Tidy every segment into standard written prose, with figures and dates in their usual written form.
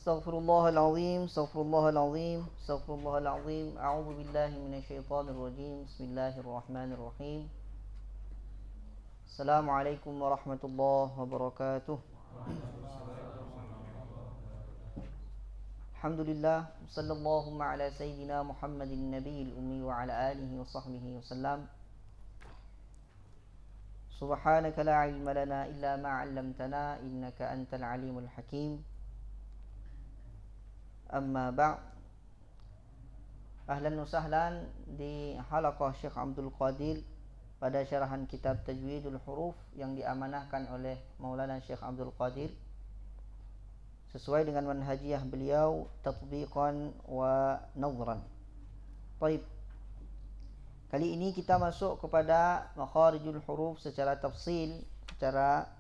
Astaghfirullahalazim, astaghfirullahalazim, astaghfirullahalazim. A'udzu billahi minasyaitonir rajim. Bismillahirrahmanirrahim. Assalamualaikum warahmatullahi wabarakatuh. Alhamdulillah, sallallahu ala sayyidina Muhammadin nabiyil ummi wa ala alihi wa sahbihi wasallam. Subhanaka la ilma lana illa ma 'allamtana innaka antal alimul hakim. Amma ba'. Ahlan wa sahlan di halaqah Syekh Abdul Qadir pada syarahan kitab Tajwidul Huruf yang diamanahkan oleh Maulana Syekh Abdul Qadir sesuai dengan manhajiyah beliau, tatbiqan wa nadhran. Baik. Kali ini kita masuk kepada makharijul huruf secara tafsil, secara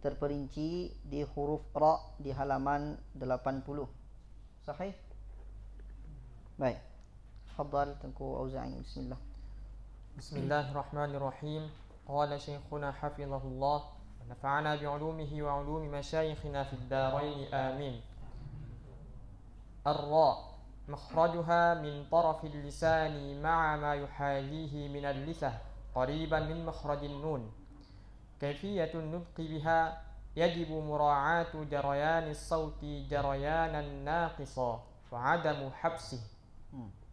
terperinci di huruf ra di halaman 80. Sahih? Baik. Tafadhal Tengku Auza'i. Bismillah. Bismillahirrahmanirrahim. Qala Syekhuna hafizahullah wa nafa'ana bi'ulumihi wa 'ulumi masyayikhina fid dharain. Amin. Ar-ra makhrajuha min tarafil lisani ma'a ma yuhalihi min al-lisah qariban min makhrajin nun. Kayfiyatun nutqi biha yajibu mura'atu jarayani sauti jarayanan naqisa wa 'adamu habsih.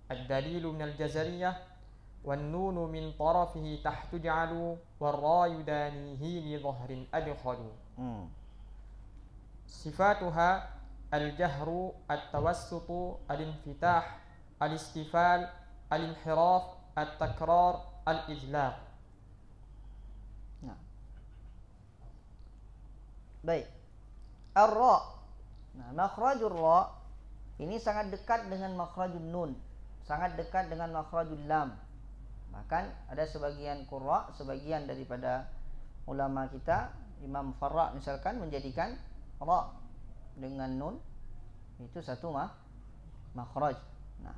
Ad-dalilu min al-jazariyah wan nunu min tarafihi tahtu ja'alu war ra yudanihi li dhahrin adkhalu. Sifatuha al-jahru at-tawassutu al-infitah al-istifal al-inhiraf at-takrar al-idlaq. Baik. Ar-ra. Nah, makhrajul ra ini sangat dekat dengan makhrajul nun, sangat dekat dengan makhrajul lam. Bahkan ada sebagian qurra, sebagian daripada ulama kita, Imam Farra misalkan menjadikan ra dengan nun itu satu makhraj. Nah.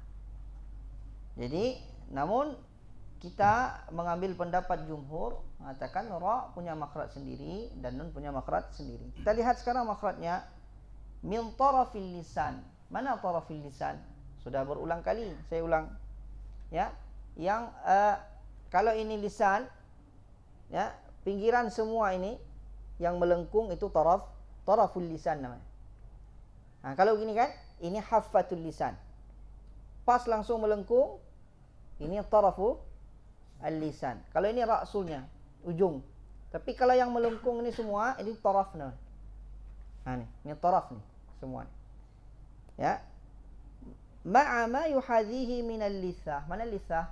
Jadi, namun kita mengambil pendapat jumhur mengatakan ra punya makhraj sendiri dan nun punya makhraj sendiri. Kita lihat sekarang makhrajnya min tarafil lisan. Mana tarafil lisan? Sudah berulang kali saya ulang. Ya, yang kalau ini lisan, ya, pinggiran semua ini yang melengkung itu taraful lisan namanya. Nah, kalau gini kan, ini haffatul lisan. Pas langsung melengkung, ini tarafu al-lisan. Kalau ini ra'sulnya, ujung. Tapi kalau yang melengkung ini semua, ini tarafnya. Nah, ini taraf nih semua. Ya. Ma'a ma yuhadhihi min al-lisah. Mana lisah?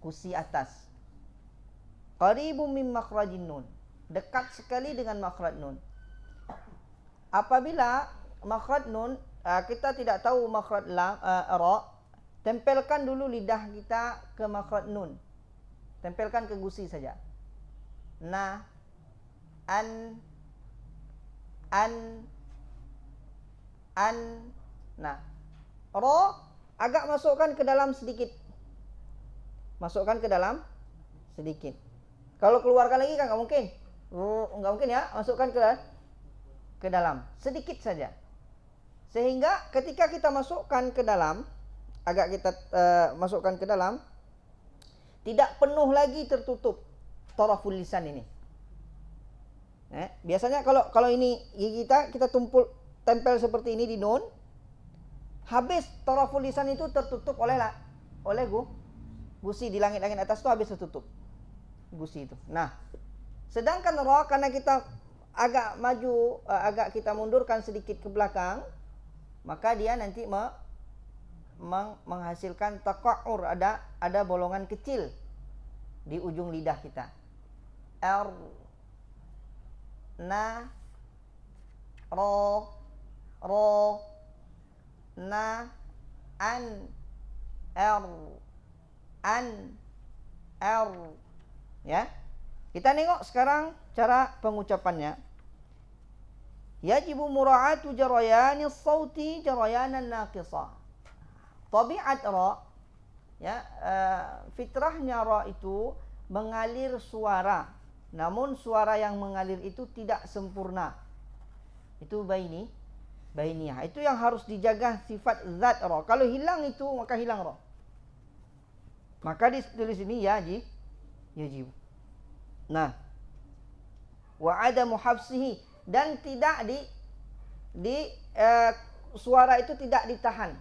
Gusi atas. Qaribun min makhrajin nun. Dekat sekali dengan makhraj nun. Apabila makhraj nun, kita tidak tahu makhraj ra, tempelkan dulu lidah kita ke makhraj nun. Tempelkan ke gusi saja. Na, an. Nah, ra agak masukkan ke dalam sedikit. Masukkan ke dalam sedikit. Kalau keluarkan lagi kan enggak mungkin. Enggak mungkin ya, masukkan ke dalam sedikit saja. Sehingga ketika kita masukkan ke dalam, agak kita masukkan ke dalam, tidak penuh lagi tertutup taraful lisan ini. Biasanya kalau ini gigi kita tempel seperti ini di nun, habis taraful lisan itu tertutup oleh gusi di langit-langit atas itu habis tertutup gusi itu. Nah, sedangkan ra karena kita agak maju, agak kita mundurkan sedikit ke belakang, maka dia nanti menghasilkan taqa'ur, ada bolongan kecil di ujung lidah kita. R, na, ro, na, an, r. Ya. Kita tengok sekarang cara pengucapannya. Yajibu mura'atu jarayani sauti jarayanan naqisa. Tabiat ra, ya, fitrahnya ra itu mengalir suara. Namun suara yang mengalir itu tidak sempurna. Itu baini bainiyah. Itu yang harus dijaga sifat zat ra. Kalau hilang itu maka hilang ra. Maka ditulis ini yajib. Nah, wa adamu hafsihi, dan tidak suara itu tidak ditahan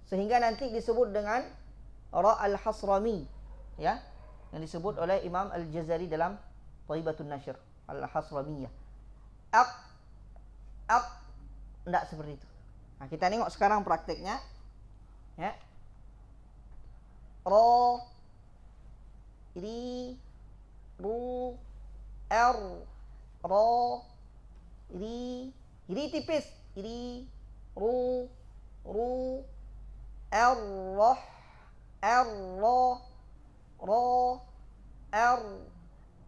sehingga nanti disebut dengan ra al-hasrami, ya, yang disebut oleh Imam Al-Jazari dalam Thaibatun Nashr al-hasramiyah. Ak tidak seperti itu. Nah, kita tengok sekarang prakteknya, ya. Ra, ri, ru, r, ra, ri tipis, ri, ru, r, ra,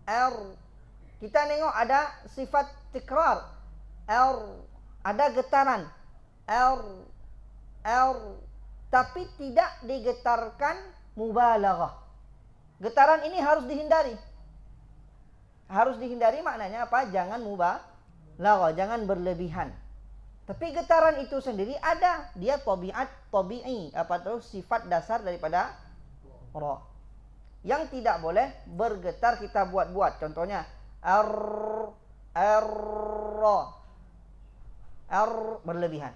r. Kita tengok ada sifat tikrar, ada getaran, tapi tidak digetarkan mubalaghah. Getaran ini harus dihindari. Harus dihindari maknanya apa? Jangan mubalaghah, jangan berlebihan. Tapi getaran itu sendiri ada, dia tabi'i, sifat dasar daripada ra. Yang tidak boleh bergetar kita buat-buat. Contohnya r berlebihan.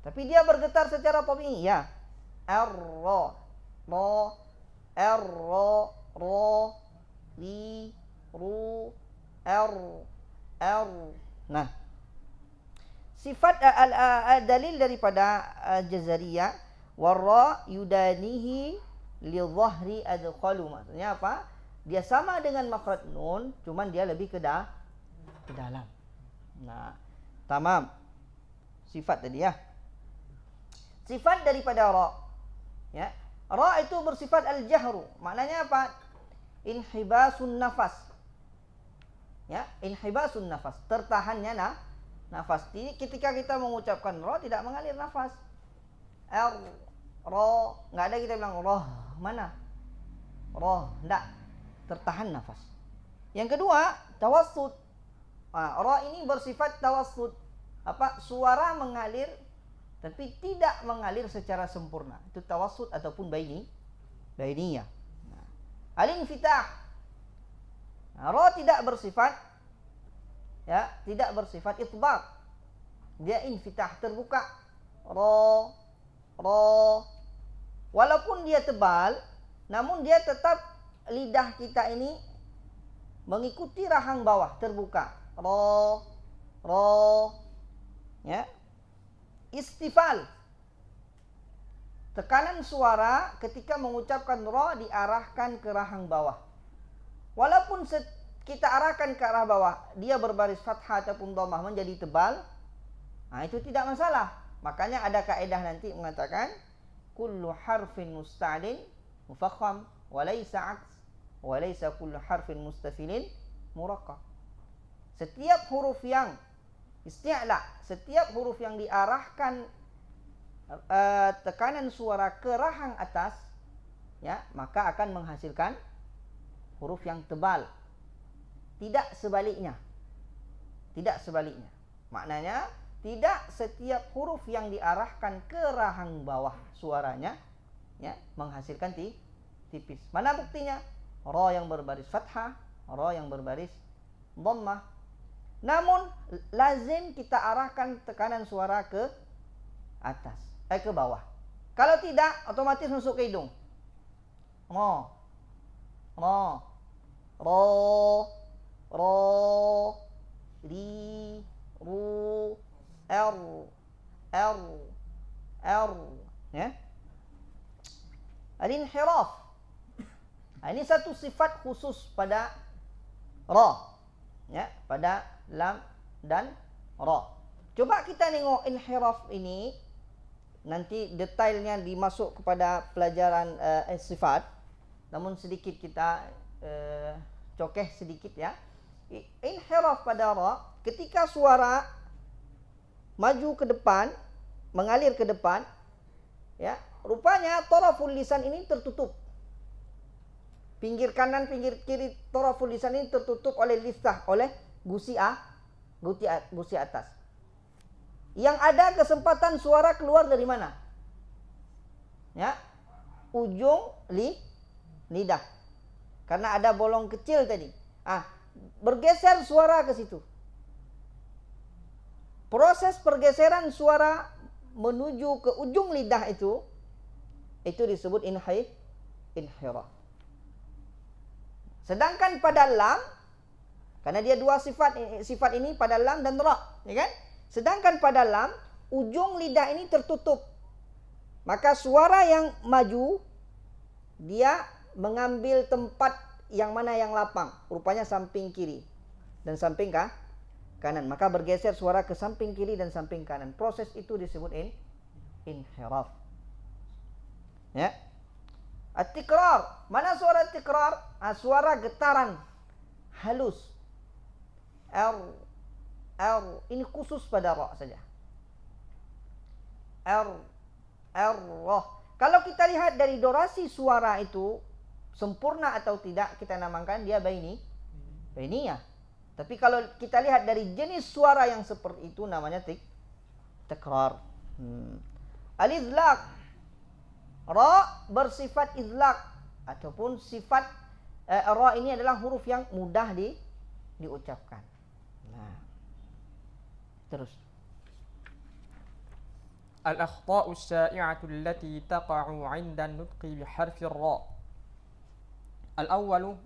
Tapi dia bergetar secara tabi'i, ya. Ro, li, ru, r. Nah, sifat dalil daripada Jazariyah, warra yudanihi li dhahri adkhalu. Maksudnya apa? Dia sama dengan makhraj nun, cuman dia lebih ke dalam. Nah, tamam. Sifat tadi, ya. Sifat daripada ra, ya. Ra itu bersifat al-jahru. Maknanya apa? Inhibasun nafas. Ya, inhibasun nafas, tertahannya nafas. Jadi ketika kita mengucapkan ra tidak mengalir nafas. Ra, enggak ada kita bilang ra mana? Ra, enggak. Tertahan nafas. Yang kedua, tawassut. Ra ini bersifat tawassut. Suara mengalir tapi tidak mengalir secara sempurna. Itu tawassut ataupun bainiyah. Al-infitah. Ra tidak bersifat, ya, tidak bersifat itbaq. Dia infitah, terbuka. Ra. Walaupun dia tebal, namun dia tetap lidah kita ini mengikuti rahang bawah, terbuka. Ra. Ya. Istifal. Tekanan suara ketika mengucapkan ra diarahkan ke rahang bawah. Walaupun kita arahkan ke arah bawah, dia berbaris fathah ataupun dhammah menjadi tebal, itu tidak masalah. Makanya ada kaidah nanti mengatakan kullu harfin musta'lin mufakham wa laysa 'aks wa laysa kullu harfin mustafilin muraqqaq. Setiap huruf yang isti'la, setiap huruf yang diarahkan tekanan suara ke rahang atas, ya, maka akan menghasilkan huruf yang tebal. Tidak sebaliknya. Maknanya tidak setiap huruf yang diarahkan ke rahang bawah suaranya, ya, menghasilkan tipis. Mana buktinya? Ra yang berbaris fathah, ra yang berbaris dhammah. Namun lazim kita arahkan tekanan suara ke atas, ke bawah. Kalau tidak, otomatis masuk ke hidung. Ra, ri, ru, r, ya. Al-inhiraf. Ini satu sifat khusus pada ra, ya, pada lam dan ra. Coba kita tengok inhiraf ini, nanti detailnya dimasuk kepada pelajaran sifat. Namun sedikit kita cokeh sedikit, ya. Inhiraf pada ra, ketika suara maju ke depan, mengalir ke depan, ya, rupanya taraful lisan ini tertutup. Pinggir kanan, pinggir kiri taraful lisan ini tertutup oleh lisah, oleh gusi atas. Yang ada kesempatan suara keluar dari mana? Ya, ujung lidah. Karena ada bolong kecil tadi. Bergeser suara ke situ. Proses pergeseran suara menuju ke ujung lidah itu disebut inhiraf. Sedangkan pada lam, karena dia dua sifat ini pada lam dan ra, ya kan? Sedangkan pada lam, ujung lidah ini tertutup. Maka suara yang maju dia mengambil tempat yang mana yang lapang, rupanya samping kiri dan samping kanan. Maka bergeser suara ke samping kiri dan samping kanan. Proses itu disebut inhiraf. Ya. At-tikrar. Mana suara tikrar? Suara getaran halus. Ini khusus pada ra saja. Roh. Kalau kita lihat dari durasi suara itu sempurna atau tidak, kita namakan dia bainiyah. Tapi kalau kita lihat dari jenis suara yang seperti itu namanya tikrar. Al-izlaq. Ra bersifat izlaq ataupun sifat ra ini adalah huruf yang mudah diucapkan. Nah. Terus. الأخطاء الشائعة التي تقع عند النطق بحرف الراء. الأول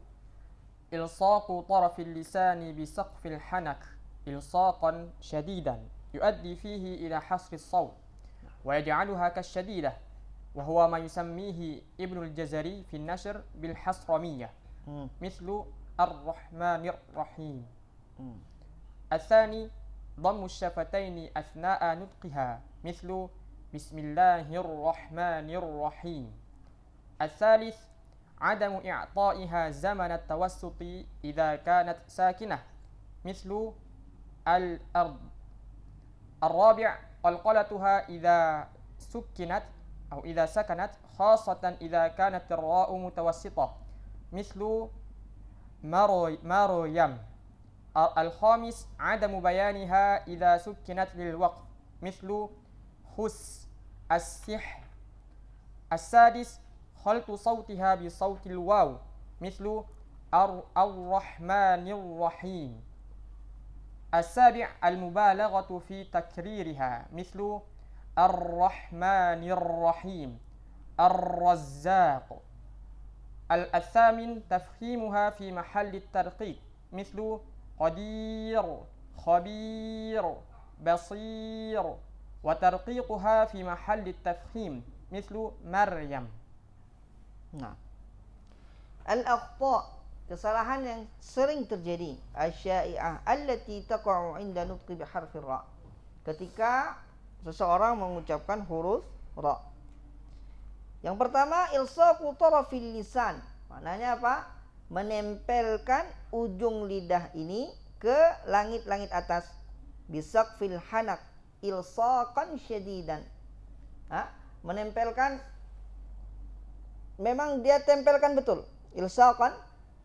إلصاق طرف اللسان بسقف الحنك إلصاقا شديدا يؤدي فيه إلى حصر الصوت ويجعلها كالشديدة، وهو ما يسميه ابن الجزري في النشر بالحصرمية مثل الرحمن الرحيم. الثاني ضم الشفتين أثناء نطقها مثل بسم الله الرحمن الرحيم. الثالث عدم إعطائها زمن التوسط إذا كانت ساكنة مثل الأرض. الرابع قلقلتها إذا سكنت أو إذا سكنت خاصة إذا كانت الراء متوسطة مثل مريم. الخامس عدم بيانها إذا سكنت للوقت مثل خس السحر. السادس خلط صوتها بصوت الواو مثل الرحمن الرحيم. السابع المبالغة في تكريرها مثل الرحمن الرحيم الرزاق. الثامن تفخيمها في محل الترقيق مثل قدير خبير بصير، وترقيقها في محل التفخيم مثل مريم. Nah, al-akhta, kesalahan yang sering terjadi, asy-syai'ah allati taqa'u 'inda nutqi bi harfi ra, ketika seseorang mengucapkan huruf ra. Yang pertama, ilsaqu tarafil lisan. Maknanya apa? Menempelkan ujung lidah ini ke langit-langit atas. Bisaqfil hanak ilsaqan syadidan. Menempelkan, memang dia tempelkan betul, ilsaqan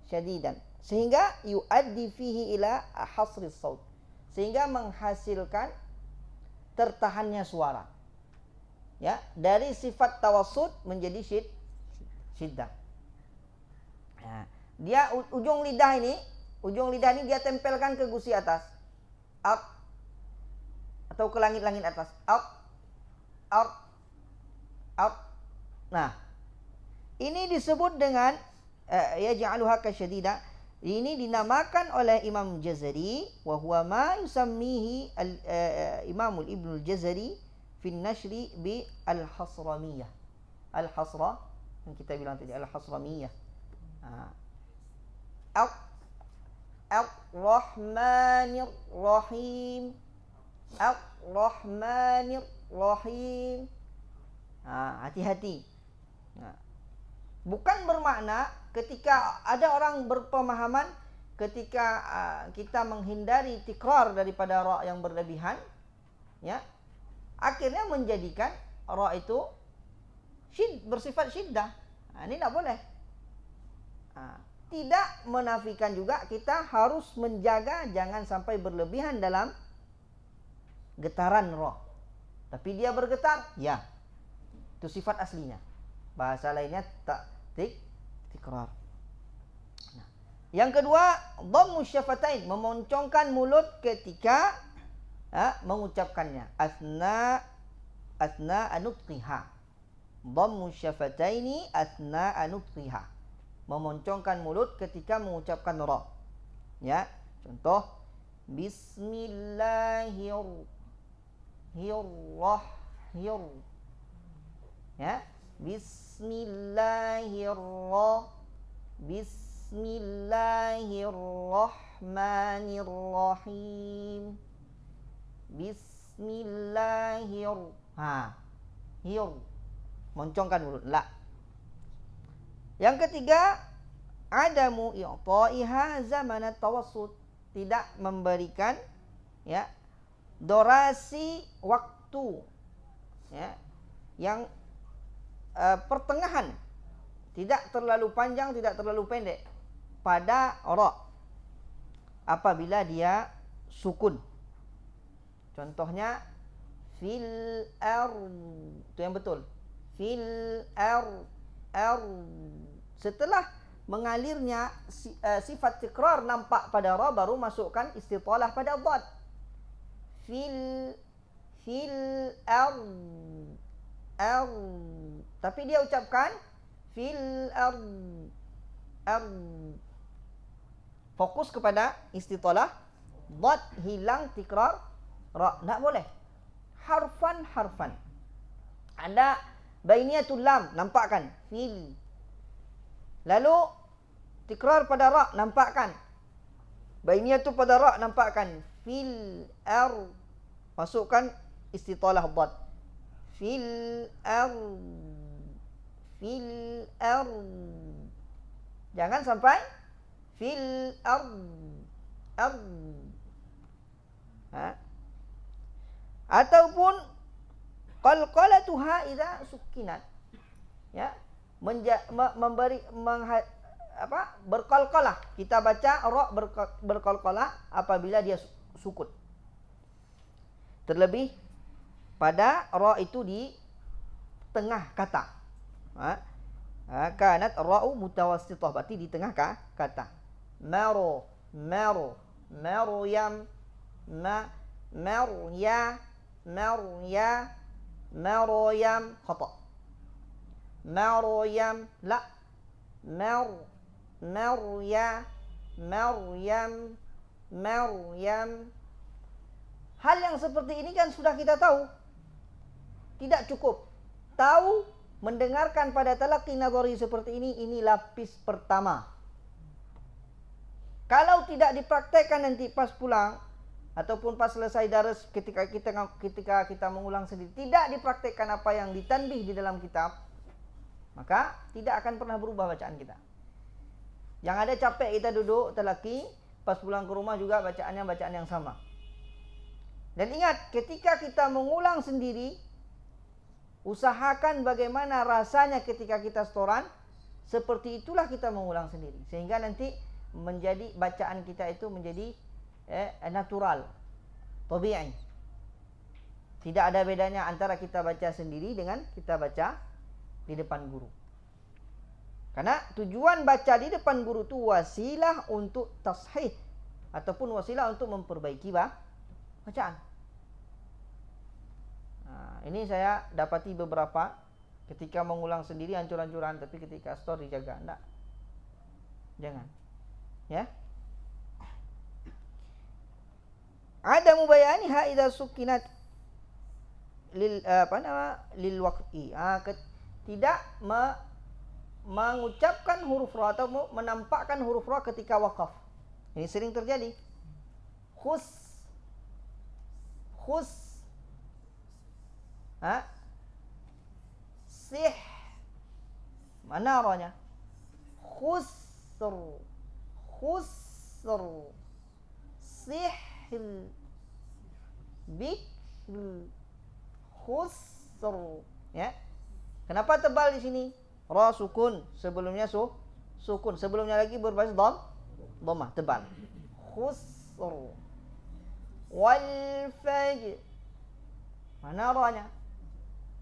syadidan, sehingga yuaddi fihi ila hasri saut, sehingga menghasilkan tertahannya suara. Ya, dari sifat tawassut menjadi syiddah. Nah, dia ujung lidah ini dia tempelkan ke gusi atas, up, atau ke langit-langit atas, up. Nah, ini disebut dengan yaj'aluha kasyadida. Ini dinamakan oleh Imam Jazari, wa huwa ma yusammihi Imam Ibnu Jazari fi an-nashri bi al-hasramiyah. Al-hasra yang kita bilang tadi, al-hasramiyah. Ar-Rahmanir Rahim. Ar-Rahmanir Rahim. Hati-hati. Bukan bermakna ketika ada orang berpemahaman ketika kita menghindari tikrar daripada ra yang berlebihan, ya, akhirnya menjadikan ra itu bersifat syiddah. Ini tidak boleh. Tidak menafikan juga kita harus menjaga jangan sampai berlebihan dalam getaran roh. Tapi dia bergetar, ya. Itu sifat aslinya. Bahasa lainnya tikrar. Nah, yang kedua, dhammu syafatain, memoncongkan mulut ketika mengucapkannya. Asna anutqiha. Dhammu syafataini asna anutqiha. Memoncongkan mulut ketika mengucapkan ra. Ya, contoh Bismillahirrahmanirrahim. Ya, Bismillahirrahmanirrahim. Moncongkan mulut. La. Yang ketiga, adamu i'ta'iha zamanat tawassut, tidak memberikan ya durasi waktu ya yang pertengahan, tidak terlalu panjang, tidak terlalu pendek pada ra apabila dia sukun. Contohnya fil itu yang betul. Fil setelah mengalirnya sifat tikrar nampak pada ra, baru masukkan istitalah pada dhad. Fil tapi dia ucapkan fil fokus kepada istitalah dhad, hilang tikrar ra. Tak boleh. Harfan. Ada bainiyatul lam, nampakkan fil. Lalu tikrar pada ra, nampakkan. Bainiyatu pada ra, nampakkan fil masukkan istitalah dhad. Fil jangan sampai fil ataupun qalqalatuha idza sukkinat, ya, berqalqalah. Kita baca ra berqalqalah apabila dia sukun. Terlebih pada ra itu di tengah kata. Kanat ra'u mutawassithah, berarti di tengah kata. Maryam, Maryam khata. Maryam la. Maryam. Hal yang seperti ini kan sudah kita tahu. Tidak cukup tahu, mendengarkan pada talaqi nadhari seperti ini lapis pertama. Kalau tidak dipraktekkan nanti pas pulang ataupun pas selesai daras, ketika kita mengulang sendiri, tidak dipraktekkan apa yang ditanbih di dalam kitab, maka tidak akan pernah berubah bacaan kita. Yang ada capek kita duduk talaqi, pas pulang ke rumah juga bacaannya bacaan yang sama. Dan ingat, ketika kita mengulang sendiri, usahakan bagaimana rasanya ketika kita setoran, seperti itulah kita mengulang sendiri, sehingga nanti menjadi bacaan kita itu menjadi natural, tabi'i. Tidak ada bedanya antara kita baca sendiri dengan kita baca di depan guru. Karena tujuan baca di depan guru itu wasilah untuk tashih ataupun wasilah untuk memperbaiki bacaan. Nah, ini saya dapati beberapa ketika mengulang sendiri hancur-hancuran, tapi ketika store dijaga. Enggak. Jangan. Ya. Ada mubayaniha idza sukinat lil waqi. Tidak mengucapkan huruf ra atau menampakkan huruf ra ketika waqaf. Ini sering terjadi. Khus. Sih. Mana ranya? Khusr. Sihr. Bikr. Khusr. Ya. Kenapa tebal di sini? Ra sukun, sebelumnya sukun, sebelumnya lagi berbaris dhammah, tebal. Khusr. Wal fajr. Mana rohnya?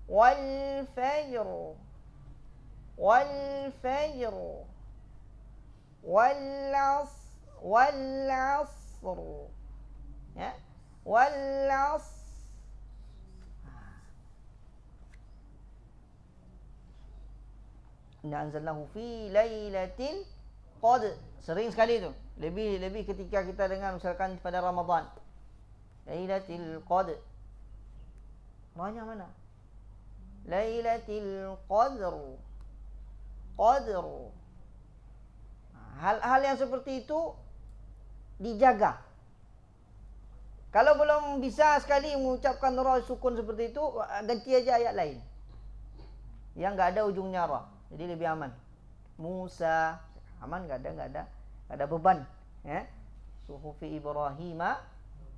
Wal fajr. Wal fajr. Wal asr. Wal asr. Ya. Wal asr. Inna anzalnahu fi lailatul qadr. Sering sekali tu. Lebih ketika kita dengar misalkan pada Ramadan. Lailatul qadr. Rohnya mana? Lailatul qadr. Qadr. Hal-hal yang seperti itu dijaga. Kalau belum bisa sekali mengucapkan roh sukun seperti itu, ganti aja ayat lain yang enggak ada ujungnya roh. Jadi lebih aman. Musa aman, enggak ada beban, ya. Suhufi Ibrahim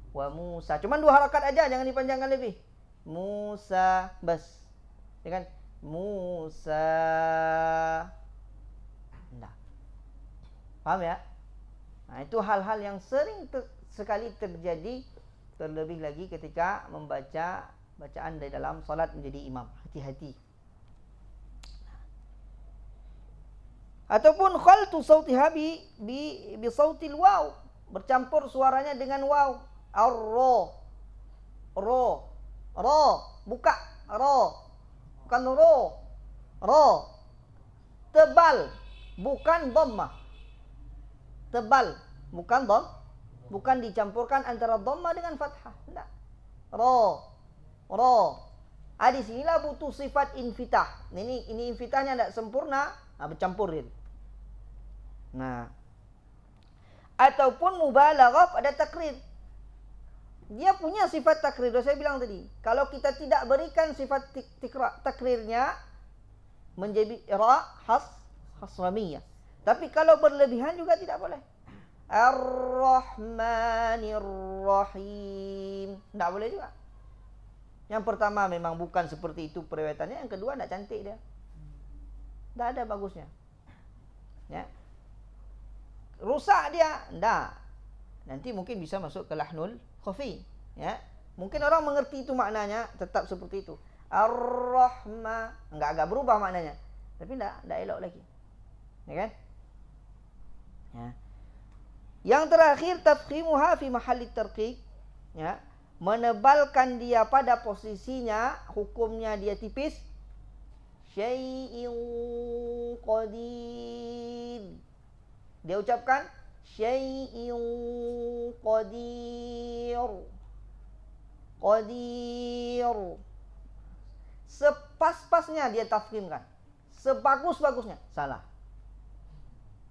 wa Musa. Cuman 2 harakat aja, jangan dipanjangkan lebih. Musa bas. Ya kan? Musa. Nah. Paham ya? Nah, itu hal-hal yang sering sekali terjadi, terlebih lagi ketika membaca bacaan di dalam salat menjadi imam. Hati-hati. Ataupun khaltu sautiha bi sautil waw, bercampur suaranya dengan waw. Ro, buka, bukan ro. Tebal, bukan dhammah. Tebal, bukan dhammah, bukan dicampurkan antara dhammah dengan fathah. Enggak. Ro. Di sinilah butuh sifat infitah. Ini infitahnya tidak sempurna, bercampur dia. Nah, ataupun mubalaghah ada takrir. Dia punya sifat takrir. Saya bilang tadi, kalau kita tidak berikan sifat takrirnya menjadi ra hasramiyah. Tapi kalau berlebihan juga tidak boleh. Ar-Rahmanir Rahim. Tidak boleh juga. Yang pertama memang bukan seperti itu periwayatannya, yang kedua tidak cantik dia. Tidak ada bagusnya. Ya. Rusak dia, enggak. Nanti mungkin bisa masuk ke lahnul khafi, ya. Mungkin orang mengerti itu maknanya, tetap seperti itu. Ar-Rahma, agak berubah maknanya. Tapi enggak elok lagi. Ya kan? Ya. Yang terakhir tafkhimuha fi mahallit tarqiq, ya. Menebalkan dia pada posisinya, hukumnya dia tipis. Syai'in qadir. Dia ucapkan syai'in qadir. Sepas-pasnya dia tafkhimkan. Sebagus-bagusnya. Salah.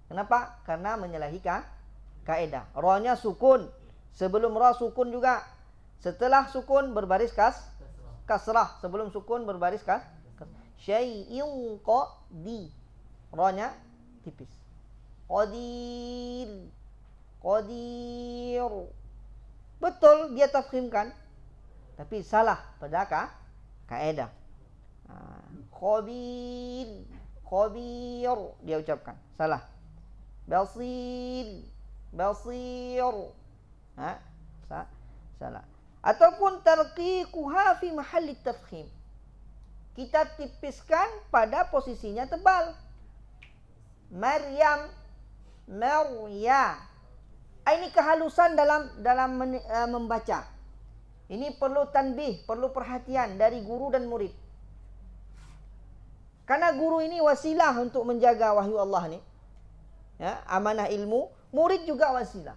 Kenapa? Karena menyalahi kaedah. Rohnya sukun. Sebelum roh sukun juga. Setelah sukun berbaris kasrah. Sebelum sukun berbaris syai'in qadi. Rohnya tipis. Qadir. Betul dia tafkhimkan, tapi salah pada kaedah. Khabir dia ucapkan, salah. Basir. Salah. Ataupun tarqiquha fi mahalli tafkhim. Kita tipiskan pada posisinya tebal. Maryam. Ini kehalusan dalam membaca. Ini perlu tanbih, perlu perhatian dari guru dan murid. Karena guru ini wasilah untuk menjaga wahyu Allah ni. Ya, amanah ilmu, murid juga wasilah.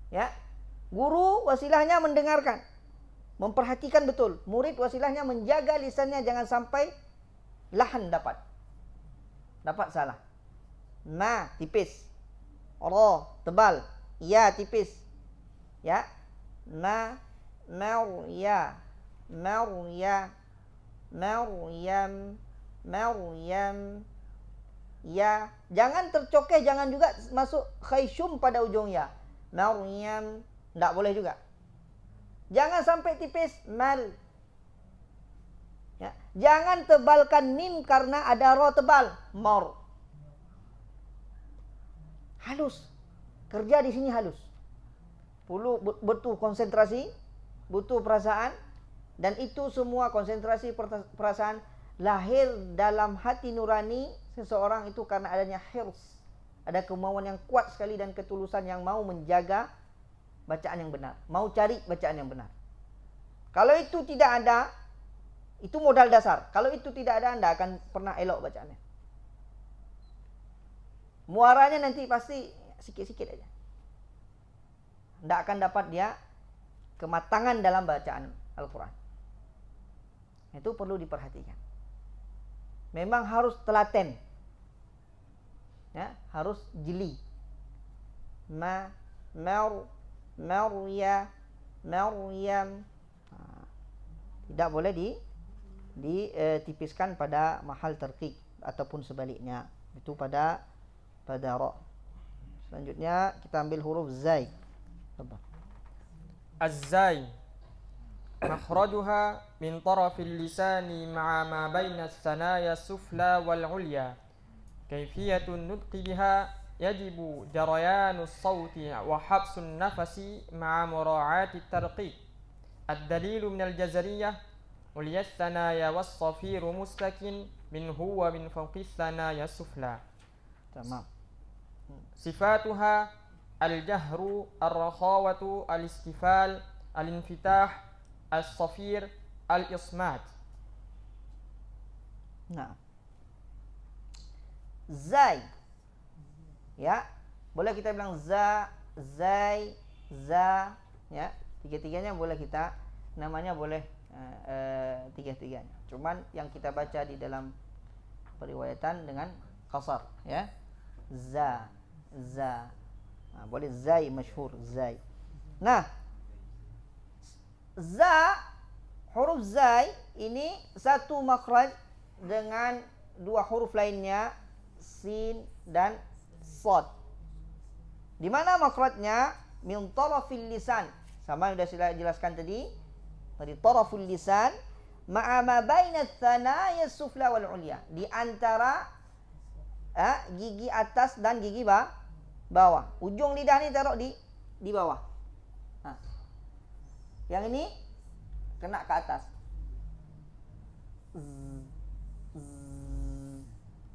Ya. Guru wasilahnya mendengarkan, memperhatikan betul. Murid wasilahnya menjaga lisannya jangan sampai lahan dapat salah. Ma tipis. Ra tebal. Ya tipis. Ya. Maryam. Ya. Jangan tercokeh, jangan juga masuk khayshum pada ujung ya. Maryam. Tidak boleh juga. Jangan sampai tipis. Mal. Ya. Jangan tebalkan mim karena ada ra tebal. Mar. Halus. Kerja di sini halus. Perlu betul konsentrasi. butuh perasaan, dan itu semua konsentrasi perasaan lahir dalam hati nurani seseorang itu karena adanya hirs, ada kemauan yang kuat sekali dan ketulusan yang mau menjaga bacaan yang benar, mau cari bacaan yang benar. Kalau itu tidak ada, itu modal dasar. Kalau itu tidak ada, Anda akan pernah elok bacaannya. Muaranya nanti pasti sikit-sikit aja. Tidak akan dapat dia kematangan dalam bacaan Al-Quran. Itu perlu diperhatikan. Memang harus telaten, ya, harus jeli. Maryam. Tidak boleh ditipiskan pada mahal terqiq ataupun sebaliknya. Itu pada ra. Selanjutnya kita ambil huruf zai. Az-zai makhrajuha min tarafil lisani ma'a ma baina as-sanaya sufla wal 'ulya. Kaifiyatun nutqi biha yajibu jarayanu as-sawti wa habsun nafasi ma'a mura'ati at-tarqiq. Ad-dalilu min al-jazariyah ulya as-sanaya was-safiru mustakin min huwa min fawqi as-sanaya sufla. Tamam. Sifatuha al-jahru, ar-rakhawatu, al-istifal, al-infitah, as-safir, al-ismat. Nah, zai, ya, boleh kita bilang za, zai, za, ya, tiga-tiganya boleh kita, namanya boleh tiga-tiganya. Cuman yang kita baca di dalam periwayatan dengan qasar, ya, za, za. Nah, boleh zai masyhur zai. Nah, za, huruf zai ini satu makhraj dengan dua huruf lainnya sin dan sad. Di mana makhrajnya? Min tarafil lisan. Sama yang sudah saya jelaskan tadi. Dari taraful lisan ma'a ma baina tsanaya sufla wal ulya. Di antara gigi atas dan gigi bawah. Ujung lidah ni taruh di bawah. Nah. Yang ini kena ke atas.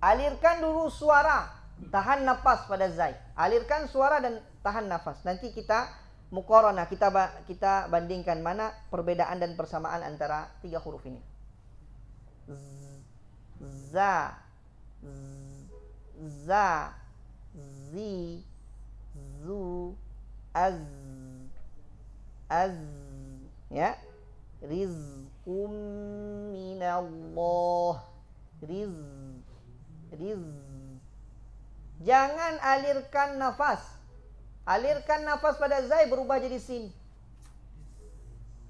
Alirkan dulu suara, tahan nafas pada zai. Alirkan suara dan tahan nafas. Nanti kita muqaranah, kita bandingkan mana perbedaan dan persamaan antara tiga huruf ini. Za, za, zi, zu, az, ya, rizqum minallah, riz. Jangan alirkan nafas. Alirkan nafas pada zai berubah jadi sin.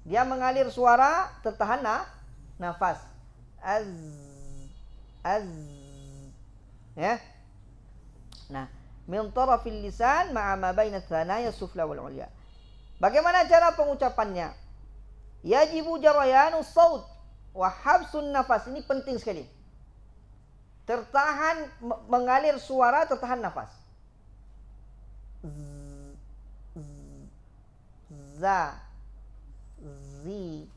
Dia mengalir suara, tertahan nafas. Az, ya. Nah, min tarafil lisan ma'a ma baina tsanaya sufla wal ulya. Bagaimana cara pengucapannya? Yajibu jarayanu saut wa habsun nafas. Ini penting sekali. Tertahan, mengalir suara, tertahan nafas. Za, zi.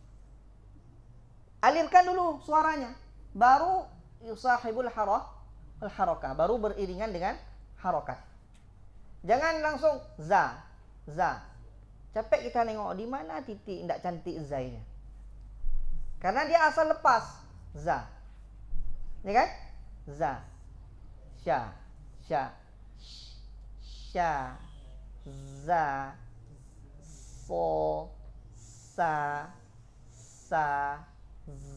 Alirkan dulu suaranya, baru yusahibul harakah, baru beriringan dengan harokat. Jangan langsung za. Capek kita nengok di mana titik tidak cantik zainya. Karena dia asal lepas za. Ya kan? Za. Sya. Za. So. Sa.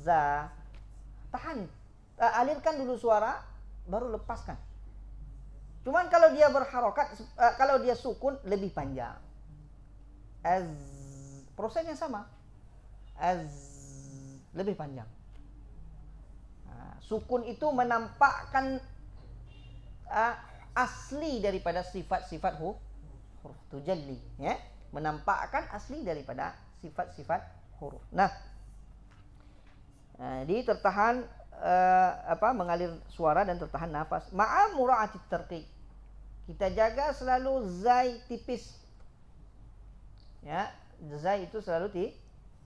Za. Tahan. Alirkan dulu suara, baru lepaskan. Cuman kalau dia berharokat, kalau dia sukun lebih panjang. Az. Prosesnya sama. Az. Lebih panjang. Sukun itu menampakkan asli daripada sifat-sifat huruf tujalli, ya, menampakkan asli daripada sifat-sifat huruf. Nah, di tertahan mengalir suara dan tertahan nafas. Ma'a mura'atit tarqiq. Kita jaga selalu zai tipis. Ya, zai itu selalu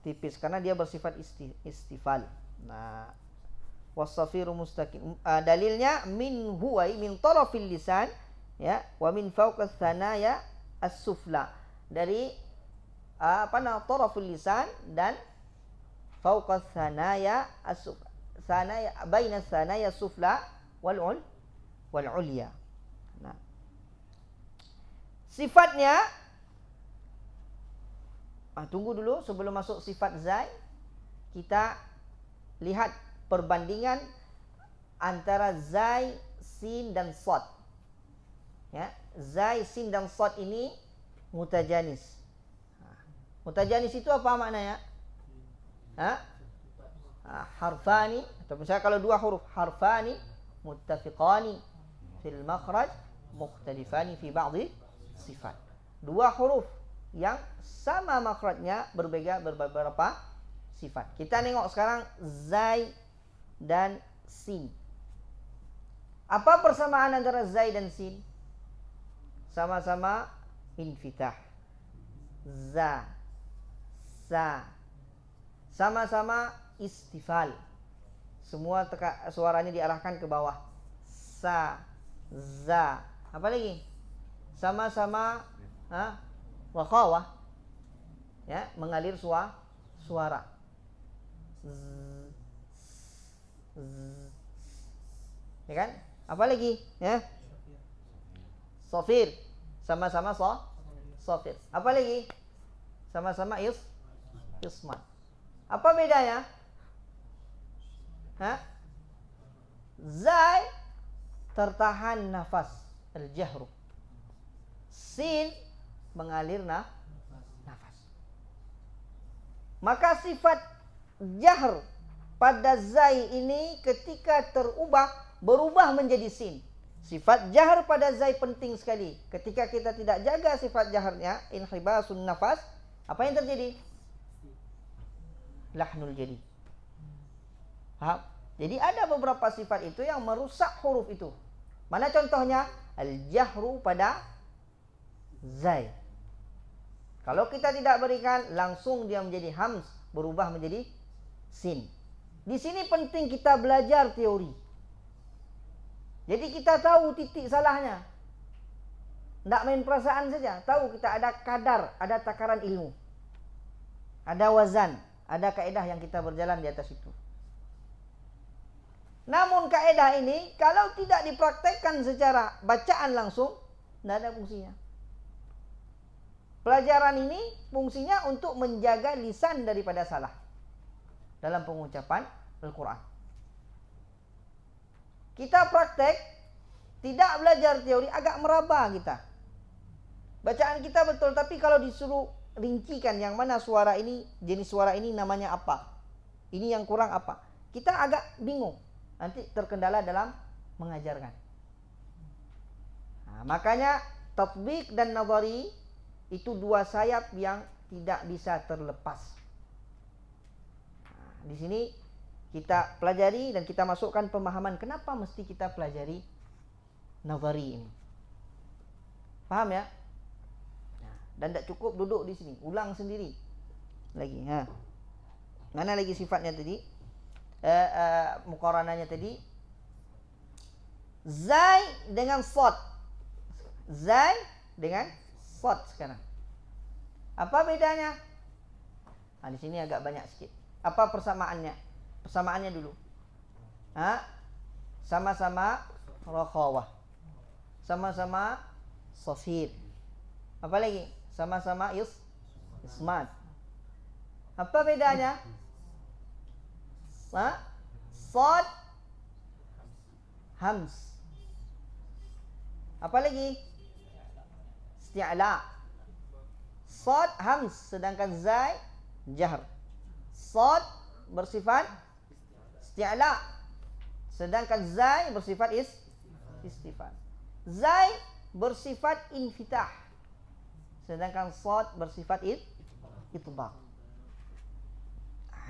tipis karena dia bersifat istifal. Nah, wasafiru mustaqim. Dalilnya min huwa min tarafil lisan ya wa min fawqa tsanaya as-sufla. Dari taraful lisan dan fawqa tsanaya as-sufla. Tsanaya baina tsanaya sufla wal ulya. Nah, sifatnya tunggu dulu sebelum masuk sifat zai, kita lihat perbandingan antara zai, sin dan shad. Ya, zai, sin dan shad ini mutajanis. Mutajanis itu apa maknanya? Harfani, atau misalnya kalau dua huruf, harfani muttafiqani fil makhraj mukhtalifani fi ba'dhi sifat. Dua huruf yang sama makhrajnya beberapa sifat. Kita nengok sekarang zai dan sin. Apa persamaan antara zai dan sin? Sama-sama infitah. Za, sa. Sama-sama istifal. Semua suaranya diarahkan ke bawah. Sa, za. Apa lagi? Sama-sama wakhawah, ya, mengalir suara. Ya kan? Apa lagi? Ya. Sofir, sama-sama sofir. Apa lagi? Sama-sama ismat. Apa bedanya? Zai tertahan nafas, al-jahru. Sin mengalir nafas. Maka sifat jahr pada zai ini ketika berubah menjadi sin. Sifat jahr pada zai penting sekali. Ketika kita tidak jaga sifat jahrnya, inhibasun nafas, apa yang terjadi? Lahnul jadi. Paham? Jadi ada beberapa sifat itu yang merusak huruf itu. Mana contohnya? Al-jahru pada zai. Kalau kita tidak berikan, langsung dia menjadi hams, berubah menjadi sin. Di sini penting kita belajar teori. Jadi kita tahu titik salahnya. Tidak main perasaan saja. Tahu kita ada kadar, ada takaran ilmu. Ada wazan, ada kaedah yang kita berjalan di atas itu. Namun kaedah ini kalau tidak dipraktekkan secara bacaan langsung, tidak ada fungsinya. Pelajaran ini fungsinya untuk menjaga lisan daripada salah dalam pengucapan Al-Quran. Kita praktek, tidak belajar teori, agak meraba kita. Bacaan kita betul, tapi kalau disuruh rincikan yang mana suara ini, jenis suara ini namanya apa, ini yang kurang apa, kita agak bingung. Nanti terkendala dalam mengajarkan. Nah, makanya tatbiq dan nazari itu dua sayap yang tidak bisa terlepas. Nah, di sini kita pelajari dan kita masukkan pemahaman kenapa mesti kita pelajari nazari ini. Paham ya? Nah, dan tidak cukup duduk di sini, ulang sendiri lagi. Mana lagi sifatnya tadi? Muqarananya tadi. Zai dengan shad. Zai dengan shad sekarang. Apa bedanya? Nah, di sini agak banyak sikit. Apa persamaannya? Persamaannya dulu. Sama-sama rakhawah. Sama-sama safir. Apa lagi? Sama-sama ismat. Apa bedanya? Shad hams. Apa lagi? Isti'la. Shad hams, sedangkan zai jahr. Shad bersifat isti'la, sedangkan zai bersifat istifal. Zai bersifat infitah, sedangkan shad bersifat itbaq.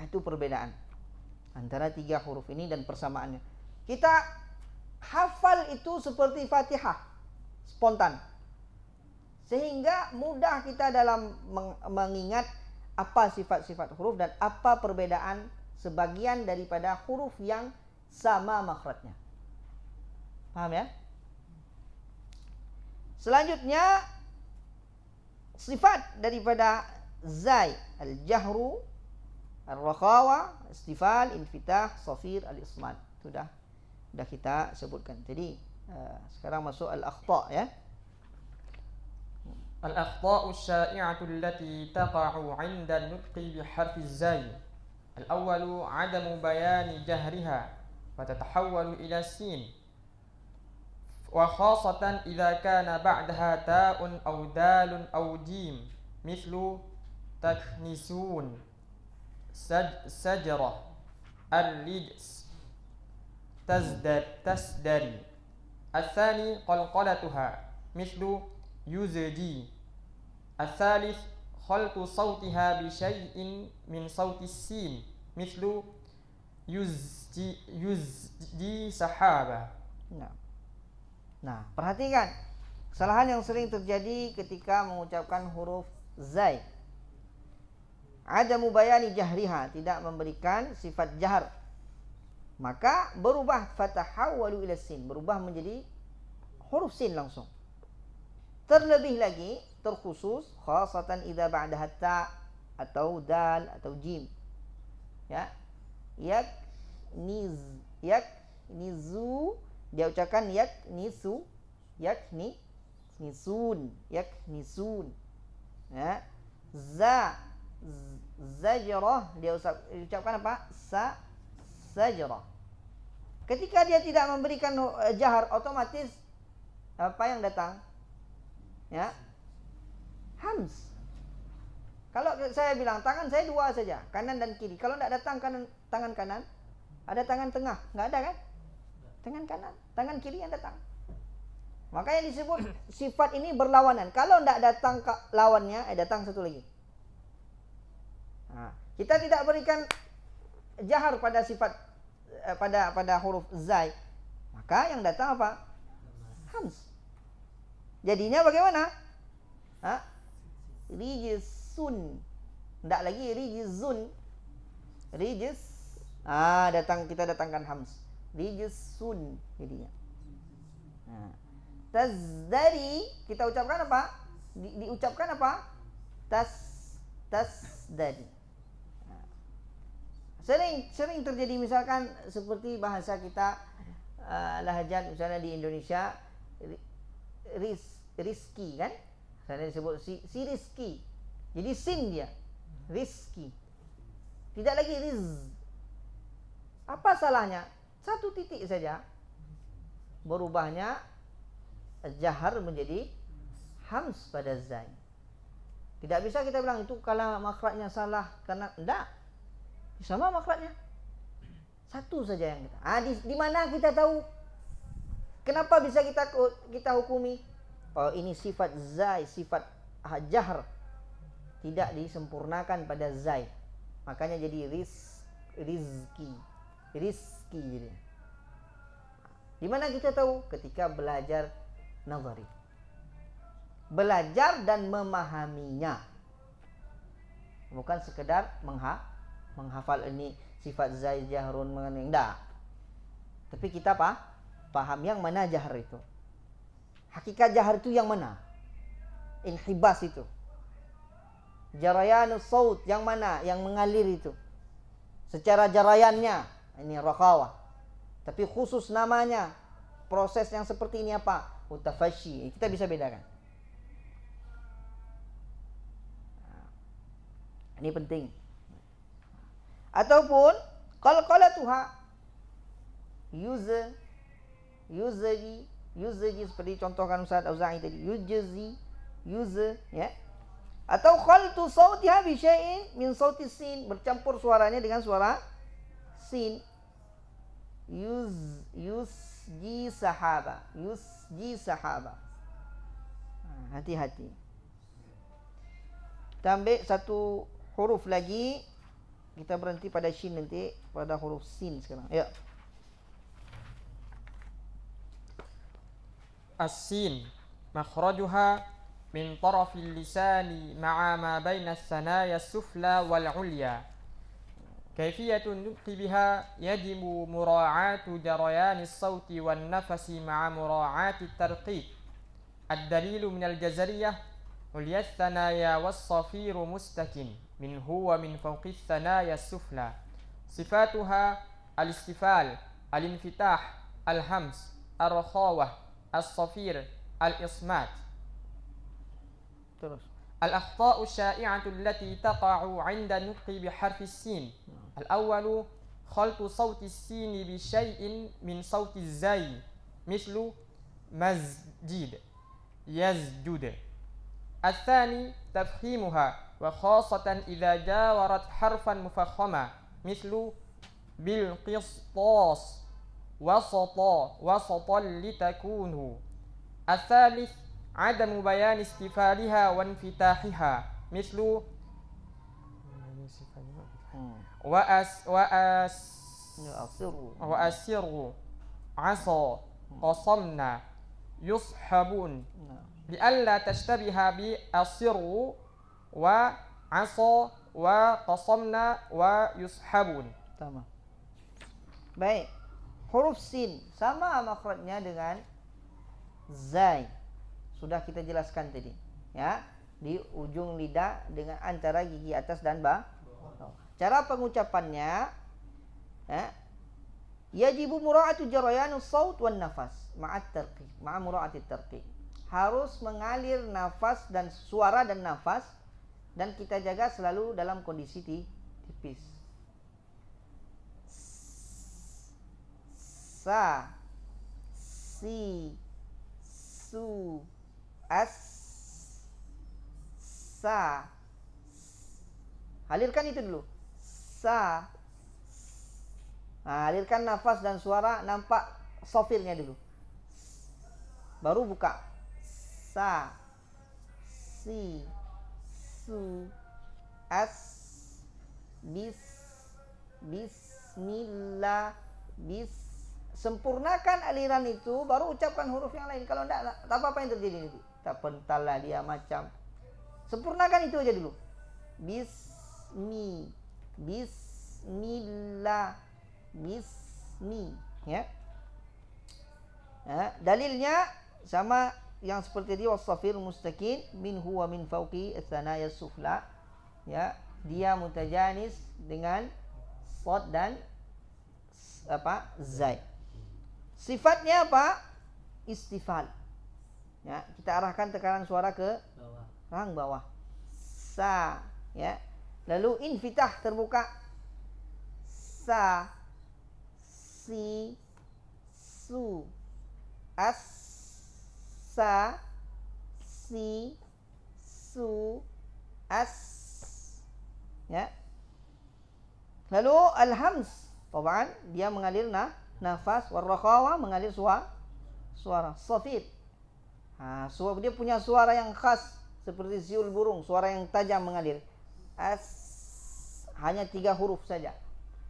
Itu perbedaan antara tiga huruf ini dan persamaannya. Kita hafal itu seperti Fatihah, spontan, sehingga mudah kita dalam mengingat apa sifat-sifat huruf dan apa perbedaan sebagian daripada huruf yang sama makhrajnya. Paham ya? Selanjutnya sifat daripada zai, al-jahru, al-rakhawa, istifal, infitah, safir, al-ismat. Sudah kita sebutkan. Jadi sekarang masuk al-akhta' ya. الأخطاء الشائعة التي تقع عند النطق بحرف الزاي. الأول عدم بيان جهرها فتتحول إلى السين، وخاصة إذا كان بعدها تاء أو دال أو جيم، مثل تكنسون، سجرة، اللجس، تزدري. الثاني قلقلتها مثل يزجي. الثالث خلط صوتها بشيء من صوت السين مثل يزجي سحابة. Nah, perhatikan kesalahan yang sering terjadi ketika mengucapkan huruf zai. Adamu bayani jahriha, tidak memberikan sifat jahar. Maka berubah fatahawwalu ila sin, berubah menjadi huruf sin langsung. Terlebih lagi, terkhusus khasatan idza ba'daha ta atau dal atau jim. Ya. Nizu, dia ucapkan nisun, nisun. Ya. Zajrah, dia ucapkan apa? Zajrah. Ketika dia tidak memberikan jahar, otomatis apa yang datang? Ya, hams. Kalau saya bilang tangan saya dua saja, kanan dan kiri. Kalau tidak datang tangan kanan, ada tangan tengah, nggak ada kan? Tangan kanan, tangan kiri yang datang. Maka yang disebut sifat ini berlawanan. Kalau tidak datang lawannya, datang satu lagi. Nah, kita tidak berikan jahar pada sifat pada huruf zai, maka yang datang apa? Hams. Jadinya bagaimana? Rijsun. Tidak lagi rijzun. Rijz. Kita datangkan hams. Rijsun jadinya. Tazdari, kita ucapkan apa? Diucapkan apa? Tasdari. Sering terjadi misalkan seperti bahasa kita lahajat misalnya di Indonesia rizki kan? Misalnya disebut si rizki. Jadi sin dia. Rizki. Tidak lagi riz. Apa salahnya? Satu titik saja. Berubahnya jahar menjadi hams pada zai. Tidak bisa kita bilang itu kalau makhrajnya salah karena enggak. Sama makhrajnya. Satu saja yang kita. Di mana kita tahu? Kenapa bisa kita hukumi? Oh, ini sifat zai, sifat jahr. Tidak disempurnakan pada zai. Makanya jadi rizki jadi. Di mana kita tahu? Ketika belajar nazari. Belajar dan memahaminya. Bukan sekedar menghafal ini sifat zai jahrun mengenai enggak. Tapi kita paham yang mana jahar itu. Hakikat jahar itu yang mana? Inhibas itu. Jarayanus saut yang mana? Yang mengalir itu. Secara jarayannya ini rakhawah. Tapi khusus namanya, proses yang seperti ini apa? Mutafashi. Kita bisa bedakan. Ini penting. Ataupun qalqalatuha yuzaji seperti contohkan Ustaz Auza'i tadi, ya. Atau khaltu sautiha bi syai'in min sauti sin, bercampur suaranya dengan suara sin. Yusji sahaba. Hati-hati. Kita ambil satu huruf lagi. Kita berhenti pada shin nanti, pada huruf sin sekarang. Ya. As-sin makhrajuha من طرف اللسان مع ما بين الثنايا السفلى والعليا. كيفية النطق بها يجب مراعاة جريان الصوت والنفس مع مراعاة الترقيق. الدليل من الجزرية: عليا الثنايا والصفير مستكن منه ومن فوق الثنايا السفلى. صفاتها الاستفال، الانفتاح، الهمس، الرخاوة، الصفير، الإصمات. Terus. الأخطاء الشائعة التي تقع عند النطق بحرف السين: الأول خلط صوت السين بشيء من صوت الزاي مثل مزجد، يزجد. الثاني تفخيمها وخاصة إذا جاورت حرفا مفخما مثل بالقسطاس، وسطا لتكونوا. الثالث عدم بيان استفالها وانفتاحها مثل وأسر عصا قصمنا يصحبون لئلا تشتبه بأسر وعصا وقصمنا ويصحبون. Tamam. Baik. Huruf sin sama makhrajnya dengan zai. Sudah kita jelaskan tadi, ya. Di ujung lidah dengan antara gigi atas dan bawah. Cara pengucapannya, ya. Yajibu mura'atu jarayanus saut wan nafas ma'at tarqiq, ma'a mura'ati tarqiq. Harus mengalir nafas dan suara dan nafas, dan kita jaga selalu dalam kondisi tipis. Sa, si, su, as, sa. Alirkan itu dulu. Sa. Nah, alirkan nafas dan suara, nampak sofirnya dulu. Baru buka. Sa, si, su, as, bis, bismillah, bis. Sempurnakan aliran itu, baru ucapkan huruf yang lain. Kalau enggak, tak apa yang terjadi nanti. Tak pental lah dia macam. Sempurnakan itu aja dulu. Bismillah, bismi, ya. Dalilnya sama yang seperti tadi, wasafir mustaqim minhu wa min fauqi atsanaya sufla, ya. Dia mutajanis dengan sad dan zai. Sifatnya apa? Istifal. Ya, kita arahkan tekanan suara ke rahang bawah. Sa, ya. Lalu infitah terbuka. Sa, si, su, as, sa, si, su, as, ya. Lalu al-hams, taban dia mengalir nafas, warrakhawa mengalir suara. Safir, suara dia punya suara yang khas seperti siul burung, suara yang tajam mengalir. As, hanya 3 huruf saja.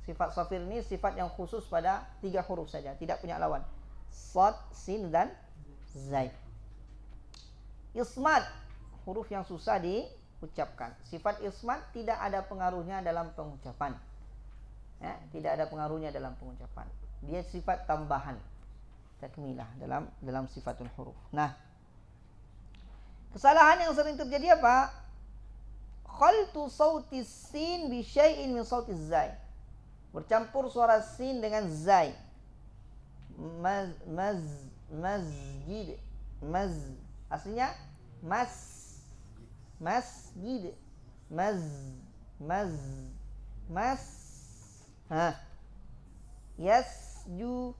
Sifat safir ini sifat yang khusus pada 3 huruf saja, tidak punya lawan. Sad, sin dan zai. Ismat, huruf yang susah diucapkan. Sifat ismat tidak ada pengaruhnya dalam pengucapan. Ya, tidak ada pengaruhnya dalam pengucapan. Dia sifat tambahan, takmilah dalam sifatul huruf. Nah, kesalahan yang sering terjadi apa? Khaltu sauti sin bi syai'in min sauti zai. Bercampur suara sin dengan zai. Masjid. Aslinya masjid. Yazju.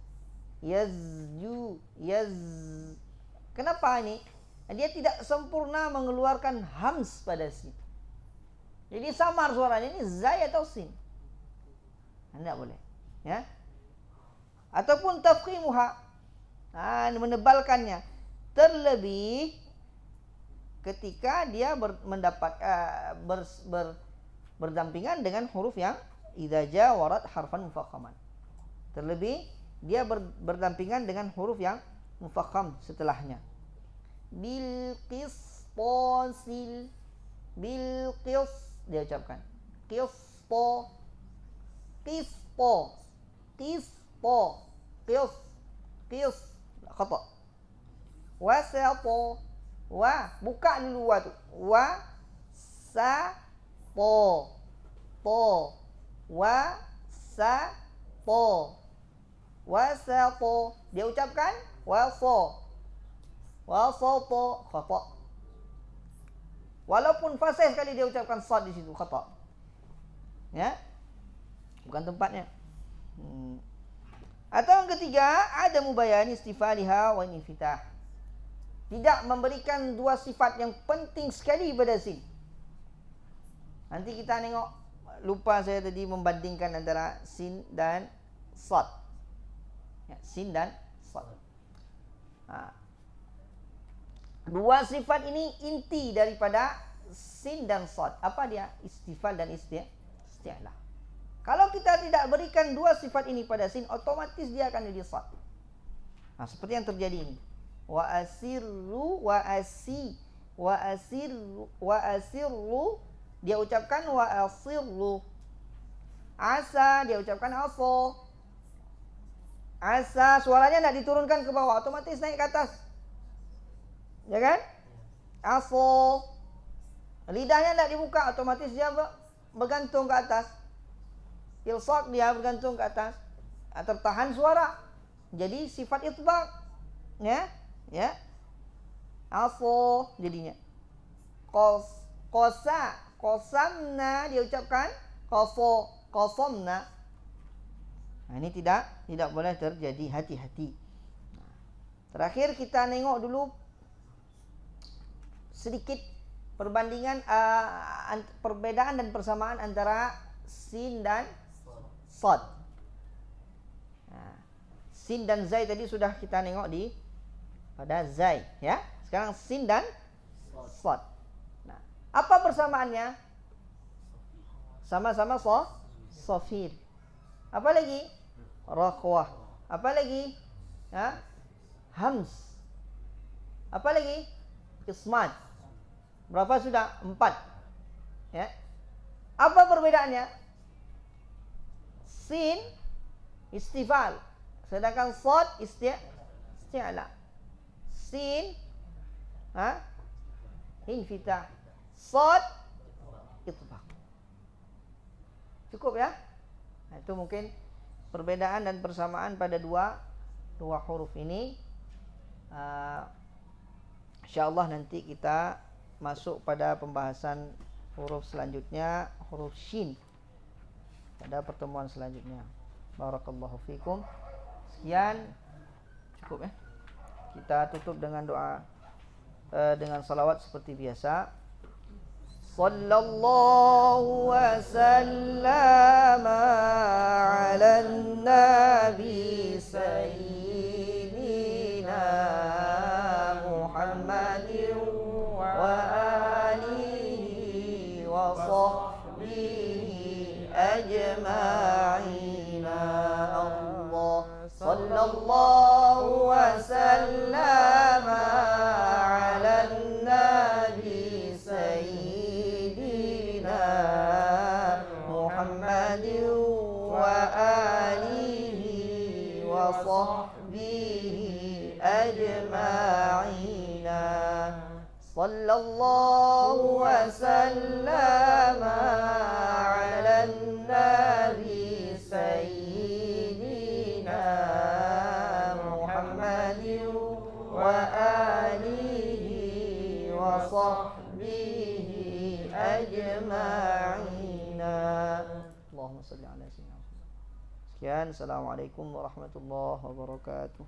Kenapa ini? Dia tidak sempurna mengeluarkan hams pada sin. Jadi samar suaranya, ini zai atau sin. Tidak boleh, ya. Ataupun tafkhimuha, menebalkannya. Terlebih ketika dia berdampingan dengan huruf yang idza jawarat harfan mufakhaman. Terlebih dia berdampingan dengan huruf yang mufakham setelahnya. Bilqis qistosil, bilqis dia ucapkan. Qisto, qisto, qisto, qis, qis, khata. Wasato, wa, buka dulu wa tu. Wa, sa, to, to, wa, sa, to, wasato, dia ucapkan waso, wasato, khata. Walaupun fasih sekali dia ucapkan sad di situ, khata. Ya, bukan tempatnya. Atau yang ketiga, ada mubayani istifaliha wa infitah. Tidak memberikan dua sifat yang penting sekali pada sin. Nanti kita tengok, lupa saya tadi membandingkan antara sin dan sad. Ya, sin dan sad. Dua sifat ini inti daripada sin dan sad. Apa dia? Istifal dan isti'lah. Kalau kita tidak berikan dua sifat ini pada sin, otomatis dia akan jadi sad. Nah, seperti yang terjadi ini. Wa asirru wa asirru dia ucapkan wa asirru. Asa dia ucapkan aso. Asa suaranya tidak diturunkan ke bawah, otomatis naik ke atas. Ya kan? Aso. Lidahnya tidak dibuka, otomatis dia bergantung ke atas. Ilsaq dia bergantung ke atas. Tertahan suara. Jadi sifat itbaq. Ya? Ya. Aso jadinya. Qosa, qosamna dia ucapkan qasomna. Nah, ini tidak boleh terjadi, hati-hati. Terakhir kita nengok dulu sedikit perbandingan perbedaan dan persamaan antara sin dan sad. Nah, sin dan zai tadi sudah kita nengok pada zai, ya. Sekarang sin dan sad. Nah, apa persamaannya? Sama-sama sofir. Apa lagi? Rakhwah. Apa lagi? Ya? Hams. Apa lagi? Ismat. Berapa sudah? 4. Ya. Apa perbedaannya? Sin istifal, sedangkan sad isti'la. Sin infitah. Sad itbaq. Cukup ya? Nah, itu mungkin perbedaan dan persamaan pada dua huruf ini. InsyaAllah nanti kita masuk pada pembahasan huruf selanjutnya, huruf shin, pada pertemuan selanjutnya. Barakallahu fikum. Sekian, cukup ya. Kita tutup dengan doa, dengan salawat seperti biasa. Sallallahu wa sallama ala nabi sayyidina Muhammadin wa alihi wa sahbihi ajma'in. Allah sallallahu wa sallama ala nabi sayyidina Muhammadin wa alihi wa sahbihi ajma'in. Sallallahu wa sallama ala nabi sayyidina Muhammadin wa alihi wa sahbihi ajma'in. Allahumma salli ala sayyidina Muhammad. Sekian, assalamualaikum warahmatullahi wabarakatuh.